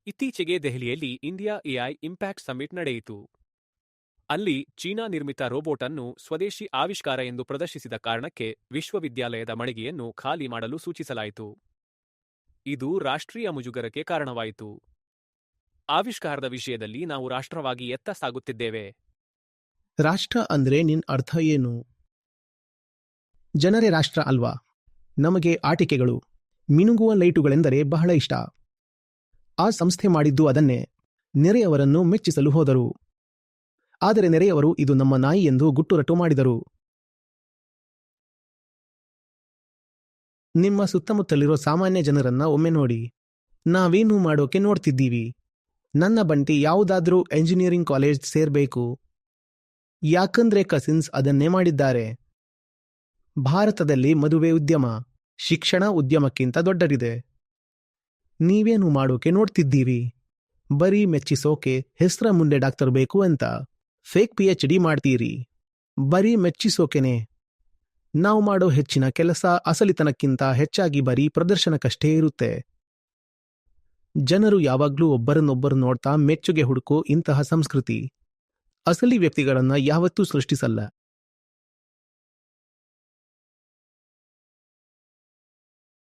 ಇತ್ತೀಚೆಗೆ ದೆಹಲಿಯಲ್ಲಿ India AI impact summit ನಡೆಯಿತು. ಅಲ್ಲಿ ಚೀನಾ ನಿರ್ಮಿತ ರೋಬೋಟ್ ಅನ್ನು ಸ್ವದೇಶಿ ಆವಿಷ್ಕಾರ ಎಂದು ಪ್ರದರ್ಶಿಸಿದ ಕಾರಣಕ್ಕೆ ವಿಶ್ವವಿದ್ಯಾಲಯದ ಮಳಿಗೆಯನ್ನು ಖಾಲಿ ಮಾಡಲು ಸೂಚಿಸಲಾಯಿತು. ಇದು ರಾಷ್ಟ್ರೀಯ ಮುಜುಗರಕ್ಕೆ ಕಾರಣವಾಯಿತು. ಆವಿಷ್ಕಾರದ ವಿಷಯದಲ್ಲಿ ನಾವು ರಾಷ್ಟ್ರವಾಗಿ ಎತ್ತ ಸಾಗುತ್ತಿದ್ದೇವೆ. ರಾಷ್ಟ್ರ ಅಂದ್ರೆ ನಿನ್ ಅರ್ಥ ಏನು? ಜನರೇ ರಾಷ್ಟ್ರ ಅಲ್ವಾ? ನಮಗೆ ಆಟಿಕೆಗಳು, ಮಿನುಗುವ ಲೈಟುಗಳೆಂದರೆ ಬಹಳ ಇಷ್ಟ. ಆ ಸಂಸ್ಥೆ ಮಾಡಿದ್ದು ಅದನ್ನೇ. ನೆರೆಯವರನ್ನು ಮೆಚ್ಚಿಸಲು ಹೋದರು. ಆದರೆ ನೆರೆಯವರು ಇದು ನಮ್ಮ ನಾಯಿ ಎಂದು ಗುಟ್ಟುರಟು ಮಾಡಿದರು. ನಿಮ್ಮ ಸುತ್ತಮುತ್ತಲಿರೋ ಸಾಮಾನ್ಯ ಜನರನ್ನ ಒಮ್ಮೆ ನೋಡಿ. ನಾವೇನು ಮಾಡೋಕೆ ನೋಡ್ತಿದ್ದೀವಿ? ನನ್ನ ಬಂಟಿ ಯಾವುದಾದ್ರೂ ಎಂಜಿನಿಯರಿಂಗ್ ಕಾಲೇಜ್ ಸೇರ್ಬೇಕು. ಯಾಕಂದ್ರೆ ಕಸಿನ್ಸ್ ಅದನ್ನೇ ಮಾಡಿದ್ದಾರೆ. ಭಾರತದಲ್ಲಿ ಮದುವೆ ಉದ್ಯಮ ಶಿಕ್ಷಣ ಉದ್ಯಮಕ್ಕಿಂತ ದೊಡ್ಡದಿದೆ. ನೀವೇನು ಮಾಡೋಕೆ ನೋಡ್ತಿದ್ದೀವಿ? ಬರೀ ಮೆಚ್ಚಿಸೋಕೆ ಹೆಸ್ರ ಮುಂದೆ ಡಾಕ್ಟರ್ ಬೇಕು ಅಂತ ಫೇಕ್ PhD ಮಾಡ್ತೀರಿ. ಬರೀ ಮೆಚ್ಚಿಸೋಕೆನೆ. ನಾವು ಮಾಡೋ ಹೆಚ್ಚಿನ ಕೆಲಸ ಅಸಲಿತನಕ್ಕಿಂತ ಹೆಚ್ಚಾಗಿ ಬರೀ ಪ್ರದರ್ಶನಕ್ಕಷ್ಟೇ ಇರುತ್ತೆ. ಜನರು ಯಾವಾಗ್ಲೂ ಒಬ್ಬರನ್ನೊಬ್ಬರು ನೋಡ್ತಾ ಮೆಚ್ಚುಗೆ ಹುಡುಕೋ ಇಂತಹ ಸಂಸ್ಕೃತಿ ಅಸಲಿ ವ್ಯಕ್ತಿಗಳನ್ನ ಯಾವತ್ತೂ ಸೃಷ್ಟಿಸಲ್ಲ.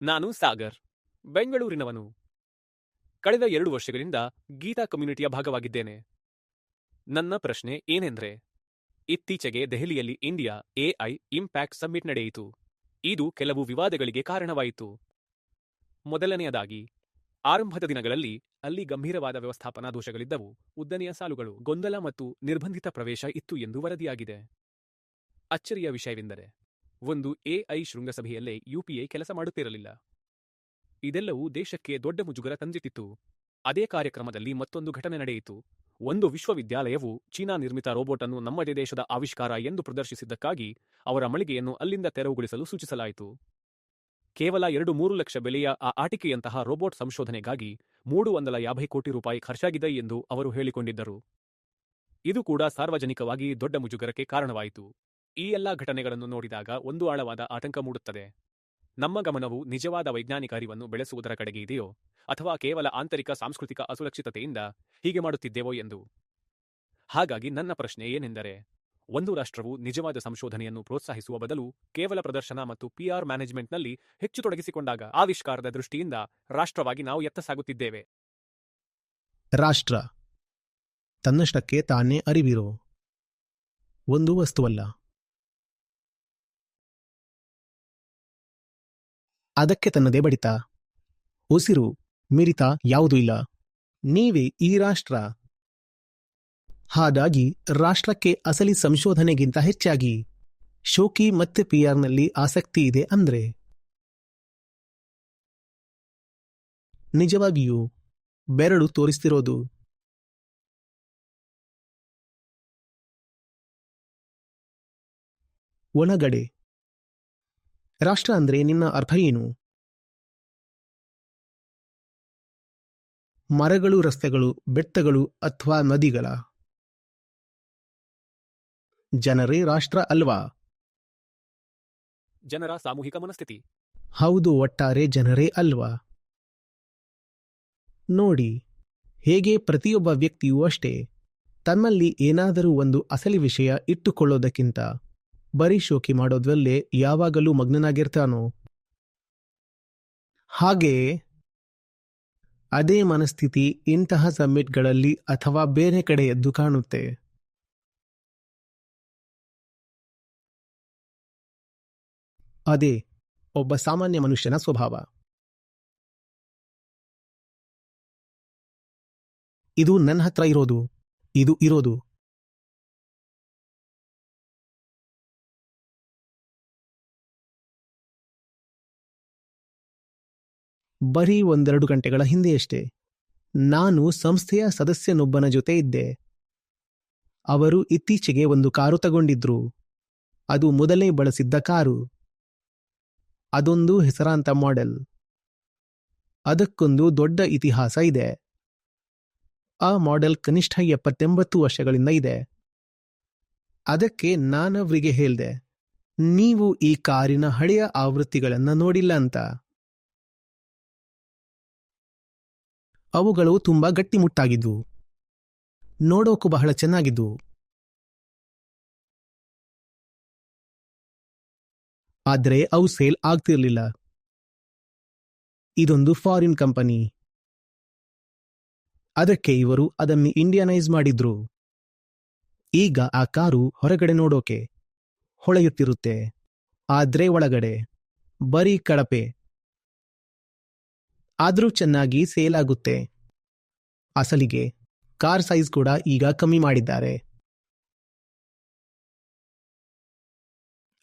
ನಾನು ಸಾಗರ್, ಬೆಂಗಳೂರಿನವನು. ಕಳೆದ 2 ವರ್ಷಗಳಿಂದ ಗೀತಾ ಕಮ್ಯುನಿಟಿಯ ಭಾಗವಾಗಿದ್ದೇನೆ. ನನ್ನ ಪ್ರಶ್ನೆ ಏನೆಂದ್ರೆ, ಇತ್ತೀಚೆಗೆ ದೆಹಲಿಯಲ್ಲಿ ಇಂಡಿಯಾ ಎಐ ಇಂಪ್ಯಾಕ್ಟ್ ಸಮ್ಮಿಟ್ ನಡೆಯಿತು. ಇದು ಕೆಲವು ವಿವಾದಗಳಿಗೆ ಕಾರಣವಾಯಿತು. ಮೊದಲನೆಯದಾಗಿ, ಆರಂಭದ ದಿನಗಳಲ್ಲಿ ಅಲ್ಲಿ ಗಂಭೀರವಾದ ವ್ಯವಸ್ಥಾಪನಾ ದೋಷಗಳಿದ್ದವು. ಉದ್ದನೆಯ ಸಾಲುಗಳು, ಗೊಂದಲ ಮತ್ತು ನಿರ್ಬಂಧಿತ ಪ್ರವೇಶ ಇತ್ತು ಎಂದು ವರದಿಯಾಗಿದೆ. ಅಚ್ಚರಿಯ ವಿಷಯವೆಂದರೆ, ಒಂದು ಎಐ ಶೃಂಗಸಭೆಯಲ್ಲೇ UPI ಕೆಲಸ ಮಾಡುತ್ತಿರಲಿಲ್ಲ. ಇದೆಲ್ಲವೂ ದೇಶಕ್ಕೆ ದೊಡ್ಡ ಮುಜುಗರ ತಂದಿಟ್ಟಿತ್ತು. ಅದೇ ಕಾರ್ಯಕ್ರಮದಲ್ಲಿ ಮತ್ತೊಂದು ಘಟನೆ ನಡೆಯಿತು. ಒಂದು ವಿಶ್ವವಿದ್ಯಾಲಯವು ಚೀನಾ ನಿರ್ಮಿತ ರೋಬೋಟ್ ಅನ್ನು ನಮ್ಮದೇ ದೇಶದ ಆವಿಷ್ಕಾರ ಎಂದು ಪ್ರದರ್ಶಿಸಿದ್ದಕ್ಕಾಗಿ ಅವರ ಮಳಿಗೆಯನ್ನು ಅಲ್ಲಿಂದ ತೆರವುಗೊಳಿಸಲು ಸೂಚಿಸಲಾಯಿತು. ಕೇವಲ 2-3 ಲಕ್ಷ ಬೆಲೆಯ ಆ ಆಟಿಕೆಯಂತಹ ರೋಬೋಟ್ ಸಂಶೋಧನೆಗಾಗಿ 350 ಕೋಟಿ ರೂಪಾಯಿ ಖರ್ಚಾಗಿದೆ ಎಂದು ಅವರು ಹೇಳಿಕೊಂಡಿದ್ದರು. ಇದು ಕೂಡ ಸಾರ್ವಜನಿಕವಾಗಿ ದೊಡ್ಡ ಮುಜುಗರಕ್ಕೆ ಕಾರಣವಾಯಿತು. ಈ ಎಲ್ಲಾ ಘಟನೆಗಳನ್ನು ನೋಡಿದಾಗ ಒಂದು ಆಳವಾದ ಆತಂಕ ಮೂಡುತ್ತದೆ. ನಮ್ಮ ಗಮನವು ನಿಜವಾದ ವೈಜ್ಞಾನಿಕ ಅರಿವನ್ನು ಬೆಳೆಸುವುದರ ಕಡೆಗೆ ಇದೆಯೋ, ಅಥವಾ ಕೇವಲ ಆಂತರಿಕ ಸಾಂಸ್ಕೃತಿಕ ಅಸುರಕ್ಷಿತತೆಯಿಂದ ಹೀಗೆ ಮಾಡುತ್ತಿದ್ದೇವೋ ಎಂದು. ಹಾಗಾಗಿ ನನ್ನ ಪ್ರಶ್ನೆ ಏನೆಂದರೆ, ಒಂದು ರಾಷ್ಟ್ರವು ನಿಜವಾದ ಸಂಶೋಧನೆಯನ್ನು ಪ್ರೋತ್ಸಾಹಿಸುವ ಬದಲು ಕೇವಲ ಪ್ರದರ್ಶನ ಮತ್ತು PR ಮ್ಯಾನೇಜ್ಮೆಂಟ್ನಲ್ಲಿ ಹೆಚ್ಚು ತೊಡಗಿಸಿಕೊಂಡಾಗ ಆವಿಷ್ಕಾರದ ದೃಷ್ಟಿಯಿಂದ ರಾಷ್ಟ್ರವಾಗಿ ನಾವು ಎತ್ತ ಸಾಗುತ್ತಿದ್ದೇವೆ. ರಾಷ್ಟ್ರ ತನ್ನಷ್ಟಕ್ಕೆ ತಾನೇ ಅರಿವಿರೋ ಒಂದು ವಸ್ತುವಲ್ಲ. ಅದಕ್ಕೆ ತನ್ನದೇ ಬಡಿತ, ಉಸಿರು, ಮಿರಿತ ಯಾವುದೂ ಇಲ್ಲ. ನೀವೇ ಈ ರಾಷ್ಟ್ರ. ಹಾಗಾಗಿ ರಾಷ್ಟ್ರಕ್ಕೆ ಅಸಲಿ ಸಂಶೋಧನೆಗಿಂತ ಹೆಚ್ಚಾಗಿ ಶೋಕಿ ಮತ್ತೆ PRನಲ್ಲಿ ಆಸಕ್ತಿ ಇದೆ ಅಂದ್ರೆ ನಿಜವಾಗಿಯೂ ಬೆರಳು ತೋರಿಸ್ತಿರೋದು. ಒಳಗಡೆ ರಾಷ್ಟ್ರ ಅಂದ್ರೆ ನಿನ್ನ ಅರ್ಥ ಏನು? ಮರಗಳು, ರಸ್ತೆಗಳು, ಬೆಟ್ಟಗಳು ಅಥವಾ ನದಿಗಳ? ಜನರೇ ರಾಷ್ಟ್ರ ಅಲ್ವಾ? ಜನರ ಸಾಮೂಹಿಕ ಮನಸ್ಥಿತಿ. ಹೌದು, ಒಟ್ಟಾರೆ ಜನರೇ ಅಲ್ವಾ? ನೋಡಿ, ಹೇಗೆ ಪ್ರತಿಯೊಬ್ಬ ವ್ಯಕ್ತಿಯೂ ಅಷ್ಟೇ ತನ್ನಲ್ಲಿ ಏನಾದರೂ ಒಂದು ಅಸಲಿ ವಿಷಯ ಇಟ್ಟುಕೊಳ್ಳೋದಕ್ಕಿಂತ ಬರೀ ಶೋಕಿ ಮಾಡೋದ್ರಲ್ಲೇ ಯಾವಾಗಲೂ ಮಗ್ನನಾಗಿರ್ತಾನೋ. ಹಾಗೆಯೇ ಅದೇ ಮನಸ್ಥಿತಿ ಇಂತಹ ಸಮ್ಮಿಟ್ಗಳಲ್ಲಿ ಅಥವಾ ಬೇರೆ ಕಡೆ ಎದ್ದು ಕಾಣುತ್ತೆ. ಅದೇ ಒಬ್ಬ ಸಾಮಾನ್ಯ ಮನುಷ್ಯನ ಸ್ವಭಾವ. ಇದು ನನ್ನ ಹತ್ರ ಇರೋದು, ಇದು ಇರೋದು. ಬರೀ 1-2 ಗಂಟೆಗಳ ಹಿಂದೆಯಷ್ಟೇ ನಾನು ಸಂಸ್ಥೆಯ ಸದಸ್ಯನೊಬ್ಬನ ಜೊತೆ ಇದ್ದೆ. ಅವರು ಇತ್ತೀಚೆಗೆ ಒಂದು ಕಾರು ತಗೊಂಡಿದ್ರು. ಅದು ಮೊದಲೇ ಬಳಸಿದ್ದ ಕಾರು. ಅದೊಂದು ಹೆಸರಾಂತ ಮಾಡೆಲ್. ಅದಕ್ಕೊಂದು ದೊಡ್ಡ ಇತಿಹಾಸ ಇದೆ. ಆ ಮಾಡೆಲ್ ಕನಿಷ್ಠ 70-80 ವರ್ಷಗಳಿಂದ ಇದೆ. ಅದಕ್ಕೆ ನಾನವ್ರಿಗೆ ಹೇಳ್ದೆ, ನೀವು ಈ ಕಾರಿನ ಹಳೆಯ ಆವೃತ್ತಿಗಳನ್ನ ನೋಡಿಲ್ಲ ಅಂತ. ಅವುಗಳು ತುಂಬಾ ಗಟ್ಟಿಮುಟ್ಟಾಗಿದ್ವು. ನೋಡೋಕು ಬಹಳ ಚೆನ್ನಾಗಿದ್ವು. ಆದ್ರೆ ಅವು ಸೇಲ್ ಆಗ್ತಿರ್ಲಿಲ್ಲ. ಇದೊಂದು ಫಾರಿನ್ ಕಂಪನಿ. ಅದಕ್ಕೆ ಇವರು ಅದನ್ನು ಇಂಡಿಯನೈಸ್ ಮಾಡಿದ್ರು. ಈಗ ಆ ಕಾರು ಹೊರಗಡೆ ನೋಡೋಕೆ ಹೊಳೆಯುತ್ತಿರುತ್ತೆ, ಆದ್ರೆ ಒಳಗಡೆ ಬರೀ ಕಳಪೆ. ಆದ್ರೂ ಚೆನ್ನಾಗಿ ಸೇಲ್ ಆಗುತ್ತೆ. ಅಸಲಿಗೆ ಕಾರ್ ಸೈಜ್ ಕೂಡ ಈಗ ಕಮ್ಮಿ ಮಾಡಿದ್ದಾರೆ.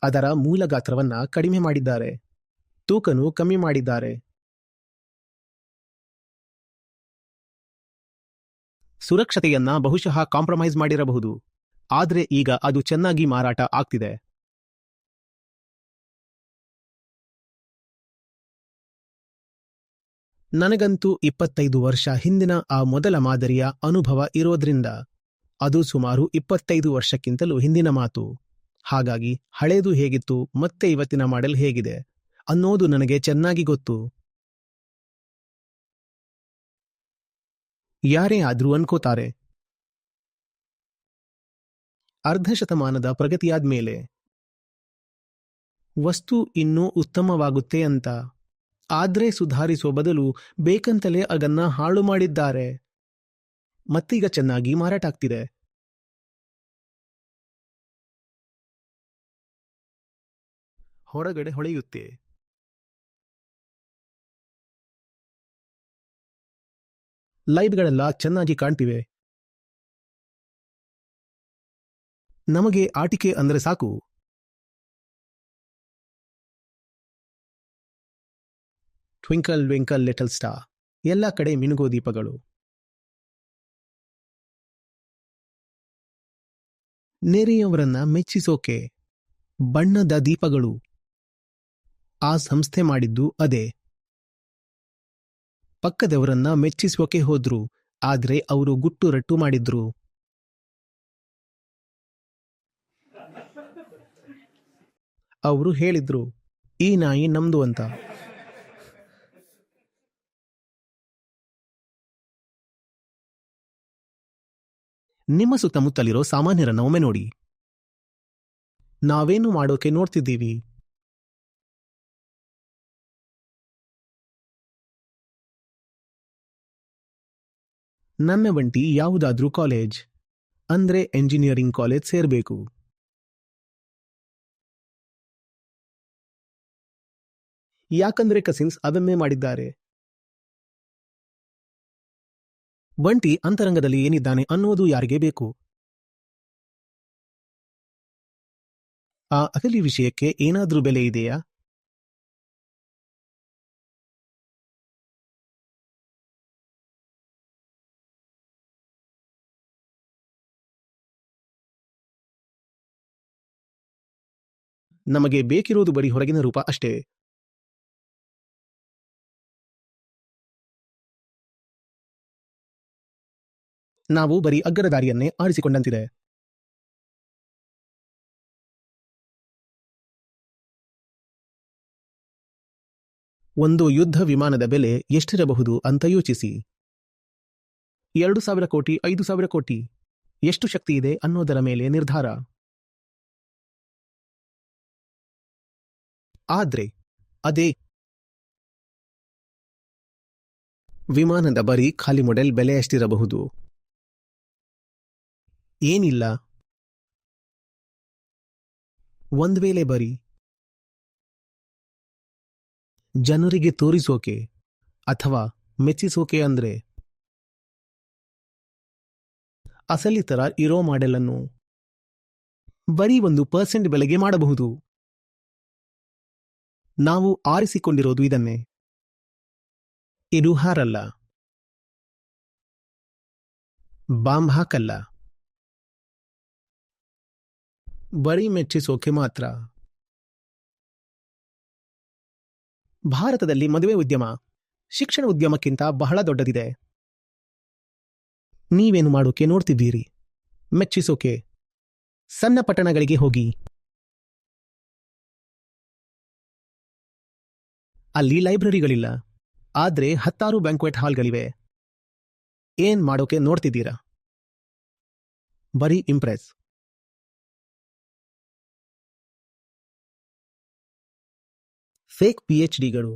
ಅದರ ಮೂಲ ಗಾತ್ರವನ್ನ ಕಡಿಮೆ ಮಾಡಿದ್ದಾರೆ, ತೂಕನೂ ಕಮ್ಮಿ ಮಾಡಿದ್ದಾರೆ. ಸುರಕ್ಷತೆಯನ್ನ ಬಹುಶಃ ಕಾಂಪ್ರಮೈಸ್ ಮಾಡಿರಬಹುದು, ಆದ್ರೆ ಈಗ ಅದು ಚೆನ್ನಾಗಿ ಮಾರಾಟ ಆಗ್ತಿದೆ. ನನಗಂತೂ 25 ವರ್ಷ ಹಿಂದಿನ ಆ ಮೊದಲ ಮಾದರಿಯ ಅನುಭವ ಇರೋದ್ರಿಂದ ಅದು ಸುಮಾರು 25 ವರ್ಷಕ್ಕಿಂತಲೂ ಹಿಂದಿನ ಮಾತು. ಹಾಗಾಗಿ ಹಳೇದು ಹೇಗಿತ್ತು ಮತ್ತೆ ಇವತ್ತಿನ ಮಾಡೆಲ್ ಹೇಗಿದೆ ಅನ್ನೋದು ನನಗೆ ಚೆನ್ನಾಗಿ ಗೊತ್ತು. ಯಾರೇ ಆದ್ರೂ ಅನ್ಕೋತಾರೆ ಅರ್ಧ ಶತಮಾನದ ಪ್ರಗತಿಯಾದ್ಮೇಲೆ ವಸ್ತು ಇನ್ನೂ ಉತ್ತಮವಾಗುತ್ತೆ ಅಂತ. ಆದ್ರೆ ಸುಧಾರಿಸೋ ಬದಲು ಬೇಕಂತಲೇ ಅದನ್ನ ಹಾಳು ಮಾಡಿದ್ದಾರೆ. ಮತ್ತೀಗ ಚೆನ್ನಾಗಿ ಮಾರಾಟ ಆಗ್ತಿದೆ. ಹೊರಗಡೆ ಹೊಳೆಯುತ್ತೆ. ಲೈಟ್ಗಳೆಲ್ಲ ಚೆನ್ನಾಗಿ ಕಾಣ್ತಿವೆ. ನಮಗೆ ಆಟಿಕೆ ಅಂದ್ರೆ ಸಾಕು. ಟ್ವಿಂಕಲ್ ಟ್ವಿಂಕಲ್ ಲಿಟಲ್ ಸ್ಟಾರ್, ಎಲ್ಲ ಕಡೆ ಮಿನುಗೋ ದೀಪಗಳು. ನೆರೆಯವರನ್ನ ಮೆಚ್ಚಿಸೋಕೆ ಬಣ್ಣದ ದೀಪಗಳು. ಆ ಸಂಸ್ಥೆ ಮಾಡಿದ್ದು ಅದೇ. ಪಕ್ಕದವರನ್ನ ಮೆಚ್ಚಿಸೋಕೆ ಹೋದ್ರು, ಆದ್ರೆ ಅವರು ಗುಟ್ಟು ರಟ್ಟು ಮಾಡಿದ್ರು. ಅವರು ಹೇಳಿದ್ರು, ಈ ನಾಯಿ ನಮ್ದು ಅಂತ. ನಿಮ್ಮ ಸುತ್ತಮುತ್ತಲಿರೋ ಸಾಮಾನ್ಯರನ್ನ ಒಮ್ಮೆ ನೋಡಿ. ನಾವೇನು ಮಾಡೋಕೆ ನೋಡ್ತಿದ್ದೀವಿ? ನನ್ನ ಬಂಟಿ ಯಾವುದಾದ್ರೂ ಕಾಲೇಜ್ ಅಂದ್ರೆ ಎಂಜಿನಿಯರಿಂಗ್ ಕಾಲೇಜ್ ಸೇರ್ಬೇಕು. ಯಾಕಂದ್ರೆ ಕಸಿನ್ಸ್ ಅದನ್ನೇ ಮಾಡಿದ್ದಾರೆ. ಬಂಟಿ ಅಂತರಂಗದಲ್ಲಿ ಏನಿದ್ದಾನೆ ಅನ್ನೋದು ಯಾರಿಗೆ ಬೇಕು? ಆ ಅಗಲಿ ವಿಷಯಕ್ಕೆ ಏನಾದ್ರೂ ಬೆಲೆ ಇದೆಯಾ? ನಮಗೆ ಬೇಕಿರೋದು ಬರೀ ಹೊರಗಿನ ರೂಪ ಅಷ್ಟೇ. ನಾವು ಬರೀ ಅಗ್ಗದ ದಾರಿಯನ್ನೇ ಆರಿಸಿಕೊಂಡಂತಿದೆ. ಒಂದು ಯುದ್ಧ ವಿಮಾನದ ಬೆಲೆ ಎಷ್ಟಿರಬಹುದು ಅಂತ ಯೋಚಿಸಿ. 2,000 ಕೋಟಿ, 5,000 ಕೋಟಿ, ಎಷ್ಟು ಶಕ್ತಿ ಇದೆ ಅನ್ನೋದರ ಮೇಲೆ ನಿರ್ಧಾರ. ಆದ್ರೆ ಅದೇ ವಿಮಾನದ ಬರೀ ಖಾಲಿ ಮಾಡೆಲ್ ಬೆಲೆ ಎಷ್ಟಿರಬಹುದು? ಏನಿಲ್ಲ. ಒಂದ್ ವೇಳೆ ಬರೀ ಜನರಿಗೆ ತೋರಿಸೋಕೆ ಅಥವಾ ಮೆಚ್ಚಿಸೋಕೆ ಅಂದ್ರೆ ಅಸಲಿ ತರ ಇರೋ ಮಾಡೆಲ್ ಅನ್ನು ಬರೀ 1% ಬೆಲೆಗೆ ಮಾಡಬಹುದು. ನಾವು ಆರಿಸಿಕೊಂಡಿರೋದು ಇದನ್ನೇ. ಇದು ಹಾರಲ್ಲ, ಬಾಂಬ್ ಹಾಕಲ್ಲ, ಬರೀ ಮೆಚ್ಚಿಸೋಕೆ ಮಾತ್ರ. ಭಾರತದಲ್ಲಿ ಮದುವೆ ಉದ್ಯಮ ಶಿಕ್ಷಣ ಉದ್ಯಮಕ್ಕಿಂತ ಬಹಳ ದೊಡ್ಡದಿದೆ. ನೀವೇನು ಮಾಡೋಕೆ ನೋಡ್ತಿದ್ದೀರಿ? ಮೆಚ್ಚಿಸೋಕೆ. ಸಣ್ಣ ಪಟ್ಟಣಗಳಿಗೆ ಹೋಗಿ, ಅಲ್ಲಿ ಲೈಬ್ರರಿಗಳಿಲ್ಲ, ಆದ್ರೆ 10 ಬ್ಯಾಂಕ್ವೆಟ್ ಹಾಲ್ಗಳಿವೆ. ಏನ್ ಮಾಡೋಕೆ ನೋಡ್ತಿದ್ದೀರಾ? ಬರೀ ಇಂಪ್ರೆಸ್. ಫೇಕ್ PhDಗಳು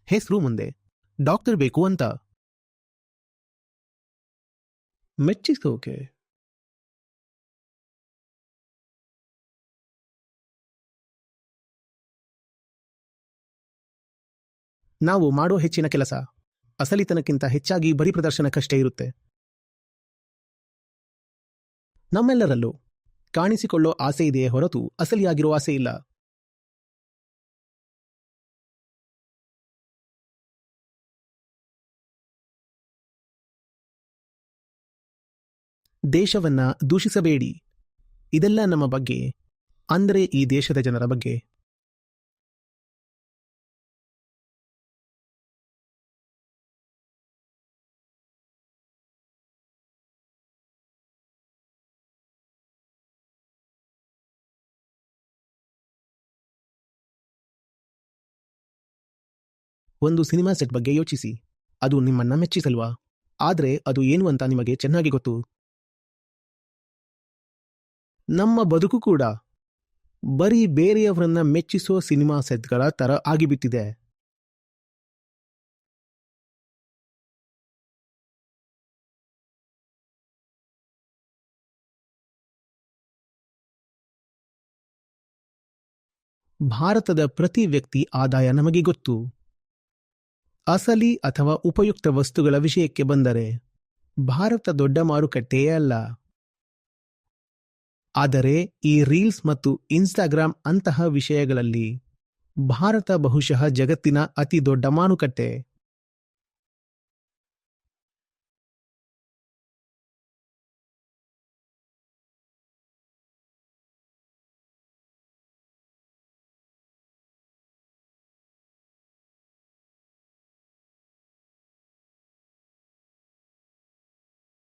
ಹೆಸರು ಮುಂದೆ ಡಾಕ್ಟರ್ ಬೇಕು ಅಂತ. ಮೆಚ್ಚಿಸೋಕೆ. ನಾವು ಮಾಡೋ ಹೆಚ್ಚಿನ ಕೆಲಸ ಅಸಲಿತನಕ್ಕಿಂತ ಹೆಚ್ಚಾಗಿ ಬರೀ ಪ್ರದರ್ಶನಕ್ಕಷ್ಟೇ ಇರುತ್ತೆ. ನಮ್ಮೆಲ್ಲರಲ್ಲೂ ಕಾಣಿಸಿಕೊಳ್ಳೋ ಆಸೆ ಇದೆಯೇ ಹೊರತು ಅಸಲಿಯಾಗಿರೋ ಆಸೆ ಇಲ್ಲ. ದೇಶವನ್ನ ದೂಷಿಸಬೇಡಿ. ಇದೆಲ್ಲ ನಮ್ಮ ಬಗ್ಗೆ, ಅಂದ್ರೆ ಈ ದೇಶದ ಜನರ ಬಗ್ಗೆ. ಒಂದು ಸಿನಿಮಾ ಸೆಟ್ ಬಗ್ಗೆ ಯೋಚಿಸಿ. ಅದು ನಿಮ್ಮನ್ನ ಮೆಚ್ಚಿಸಲ್ವಾ? ಆದ್ರೆ ಅದು ಏನು ಅಂತ ನಿಮಗೆ ಚೆನ್ನಾಗಿ ಗೊತ್ತು. ನಮ್ಮ ಬದುಕು ಕೂಡ ಬರೀ ಬೇರೆಯವರನ್ನ ಮೆಚ್ಚಿಸೋ ಸಿನಿಮಾ ಸೆಟ್ಗಳ ತರ ಆಗಿಬಿಟ್ಟಿದೆ. ಭಾರತದ ಪ್ರತಿ ವ್ಯಕ್ತಿ ಆದಾಯ ನಮಗೆ ಗೊತ್ತು. ಅಸಲಿ ಅಥವಾ ಉಪಯುಕ್ತ ವಸ್ತುಗಳ ವಿಷಯಕ್ಕೆ ಬಂದರೆ ಭಾರತ ದೊಡ್ಡ ಮಾರುಕಟ್ಟೆಯೇ ಅಲ್ಲ. ಆದರೆ ಈ ರೀಲ್ಸ್ ಮತ್ತು ಇನ್ಸ್ಟಾಗ್ರಾಮ್ ಅಂತಹ ವಿಷಯಗಳಲ್ಲಿ ಭಾರತ ಬಹುಶಃ ಜಗತ್ತಿನ ಅತಿ ದೊಡ್ಡ ಮಾರುಕಟ್ಟೆ.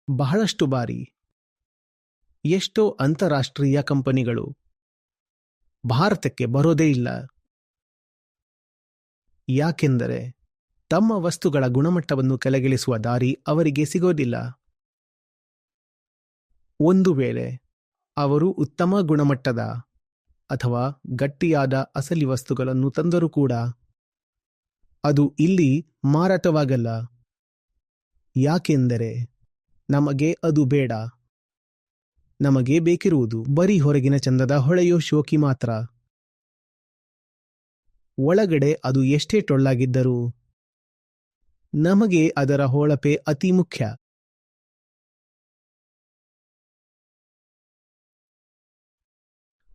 ಬಹಳಷ್ಟು ಬಾರಿ ಎಷ್ಟೋ ಅಂತಾರಾಷ್ಟ್ರೀಯ ಕಂಪನಿಗಳು ಭಾರತಕ್ಕೆ ಬರೋದೇ ಇಲ್ಲ. ಯಾಕೆಂದರೆ ತಮ್ಮ ವಸ್ತುಗಳ ಗುಣಮಟ್ಟವನ್ನು ಕೆಳಗಿಳಿಸುವ ದಾರಿ ಅವರಿಗೆ ಸಿಗೋದಿಲ್ಲ. ಒಂದು ವೇಳೆ ಅವರು ಉತ್ತಮ ಗುಣಮಟ್ಟದ ಅಥವಾ ಗಟ್ಟಿಯಾದ ಅಸಲಿ ವಸ್ತುಗಳನ್ನು ತಂದರೂ ಕೂಡ ಅದು ಇಲ್ಲಿ ಮಾರಾಟವಾಗಲ್ಲ. ಯಾಕೆಂದರೆ ನಮಗೆ ಅದು ಬೇಡ. ನಮಗೆ ಬೇಕಿರುವುದು ಬರೀ ಹೊರಗಿನ ಚಂದದ ಹೊಳೆಯೋ ಶೋಕಿ ಮಾತ್ರ. ಒಳಗಡೆ ಅದು ಎಷ್ಟೇ ಟೊಳ್ಳಾಗಿದ್ದರೂ ನಮಗೆ ಅದರ ಹೊಳಪೆ ಅತಿ ಮುಖ್ಯ.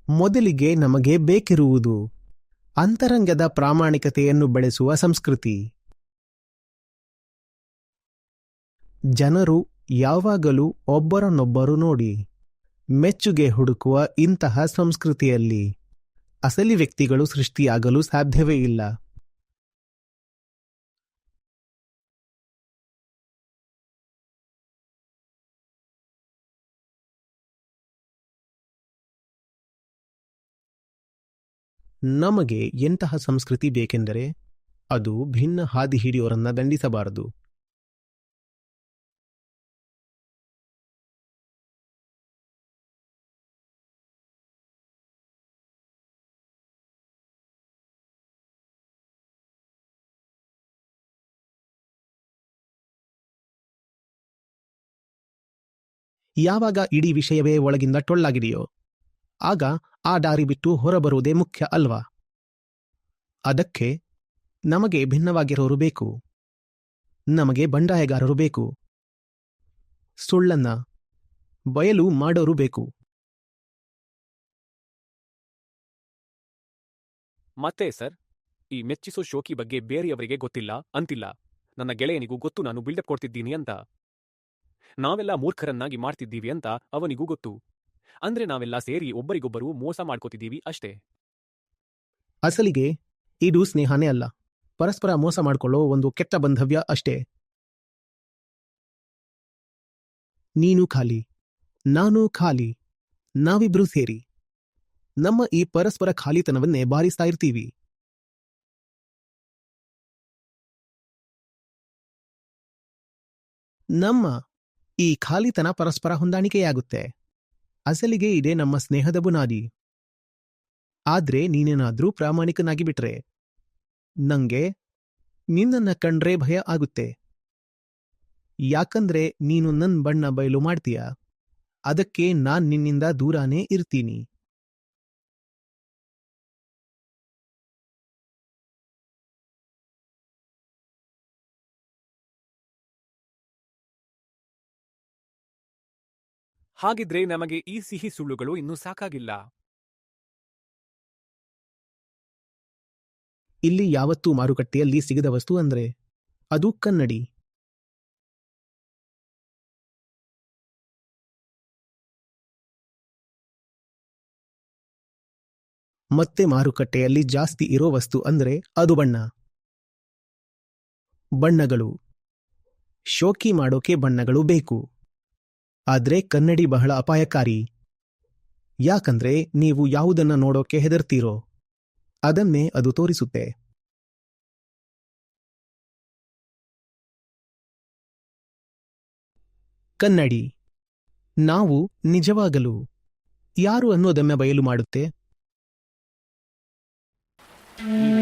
ಮೊದಲಿಗೆ ನಮಗೆ ಬೇಕಿರುವುದು ಅಂತರಂಗದ ಪ್ರಾಮಾಣಿಕತೆಯನ್ನು ಬೆಳೆಸುವ ಸಂಸ್ಕೃತಿ. ಜನರು ಯಾವಾಗಲೂ ಒಬ್ಬರನ್ನೊಬ್ಬರು ನೋಡಿ ಮೆಚ್ಚುಗೆ ಹುಡುಕುವ ಇಂತಹ ಸಂಸ್ಕೃತಿಯಲ್ಲಿ ಅಸಲಿ ವ್ಯಕ್ತಿಗಳು ಸೃಷ್ಟಿಯಾಗಲು ಸಾಧ್ಯವೇ ಇಲ್ಲ. ನಮಗೆ ಎಂತಹ ಸಂಸ್ಕೃತಿ ಬೇಕೆಂದರೆ ಅದು ಭಿನ್ನ ಹಾದಿ ಹಿಡಿಯೋರನ್ನ ದಂಡಿಸಬಾರದು. ಯಾವಾಗ ಇಡೀ ವಿಷಯವೇ ಒಳಗಿಂದ ಟೊಳ್ಳಾಗಿದೆಯೋ ಆಗ ಆ ದಾರಿ ಬಿಟ್ಟು ಹೊರಬರುವುದೇ ಮುಖ್ಯ ಅಲ್ವಾ? ಅದಕ್ಕೆ ನಮಗೆ ಭಿನ್ನವಾಗಿರೋರು ಬೇಕು. ನಮಗೆ ಬಂಡಾಯಗಾರರು ಬೇಕು. ಸುಳ್ಳನ್ನ ಬಯಲು ಮಾಡೋರು ಬೇಕು. ಮತ್ತೆ ಸರ್, ಈ ಮೆಚ್ಚಿಸೋ ಶೋಕಿ ಬಗ್ಗೆ ಬೇರೆಯವರಿಗೆ ಗೊತ್ತಿಲ್ಲ ಅಂತಿಲ್ಲ. ನನ್ನ ಗೆಳೆಯನಿಗೂ ಗೊತ್ತು ನಾನು ಬಿಲ್ಡಪ್ ಕೊಡ್ತಿದ್ದೀನಿ ಅಂತ. ನಾವೆಲ್ಲ ಮೂರ್ಖರನ್ನಾಗಿ ಮಾಡ್ತಿದ್ದೀವಿ ಅಂತ ಅವನಿಗೂ ಗೊತ್ತು. ಅಂದ್ರೆ ನಾವೆಲ್ಲ ಸೇರಿ ಒಬ್ಬರಿಗೊಬ್ಬರು ಮೋಸ ಮಾಡ್ಕೋತಿದ್ದೀವಿ ಅಷ್ಟೇ. ಅಸಲಿಗೆ ಇದು ಸ್ನೇಹನೇ ಅಲ್ಲ, ಪರಸ್ಪರ ಮೋಸ ಮಾಡಿಕೊಳ್ಳೋ ಒಂದು ಕೆಟ್ಟ ಬಾಂಧವ್ಯ ಅಷ್ಟೇ. ನೀನು ಖಾಲಿ, ನಾನು ಖಾಲಿ, ನಾವಿಬ್ರೂ ಸೇರಿ ನಮ್ಮ ಈ ಪರಸ್ಪರ ಖಾಲಿತನವನ್ನೇ ಬಾರಿಸ್ತಾ ಇರ್ತೀವಿ. ನಮ್ಮ ಈ ಖಾಲಿತನ ಪರಸ್ಪರ ಹೊಂದಾಣಿಕೆಯಾಗುತ್ತೆ. ಅಸಲಿಗೆ ಇದೇ ನಮ್ಮ ಸ್ನೇಹದ ಬುನಾದಿ. ಆದ್ರೆ ನೀನೇನಾದ್ರೂ ಪ್ರಾಮಾಣಿಕನಾಗಿ ಬಿಟ್ರೆ ನಂಗೆ ನಿನ್ನನ್ನ ಕಂಡ್ರೆ ಭಯ ಆಗುತ್ತೆ. ಯಾಕಂದ್ರೆ ನೀನು ನನ್ ಬಣ್ಣ ಬಯಲು ಮಾಡ್ತೀಯ. ಅದಕ್ಕೆ ನಾನ್ ನಿನ್ನಿಂದ ದೂರಾನೇ ಇರ್ತೀನಿ. ಹಾಗಿದ್ರೆ ನಮಗೆ ಈ ಸಿಹಿ ಸುಳ್ಳುಗಳು ಇನ್ನೂ ಸಾಕಾಗಿಲ್ಲ. ಇಲ್ಲಿ ಯಾವತ್ತೂ ಮಾರುಕಟ್ಟೆಯಲ್ಲಿ ಸಿಗದ ವಸ್ತು ಅಂದ್ರೆ ಅದು ಕನ್ನಡಿ. ಮತ್ತೆ ಮಾರುಕಟ್ಟೆಯಲ್ಲಿ ಜಾಸ್ತಿ ಇರೋ ವಸ್ತು ಅಂದ್ರೆ ಅದು ಬಣ್ಣ. ಬಣ್ಣಗಳು. ಶೋಕಿ ಮಾಡೋಕೆ ಬಣ್ಣಗಳು ಬೇಕು. ಆದ್ರೆ ಕನ್ನಡಿ ಬಹಳ ಅಪಾಯಕಾರಿ. ಯಾಕಂದ್ರೆ ನೀವು ಯಾವುದನ್ನ ನೋಡೋಕೆ ಹೆದರ್ತೀರೋ ಅದನ್ನೇ ಅದು ತೋರಿಸುತ್ತೆ. ಕನ್ನಡಿ. ನಾವು ನಿಜವಾಗಲು ಯಾರು ಅನ್ನೋದನ್ನ ಬಯಲು ಮಾಡುತ್ತೆ. ಈಗ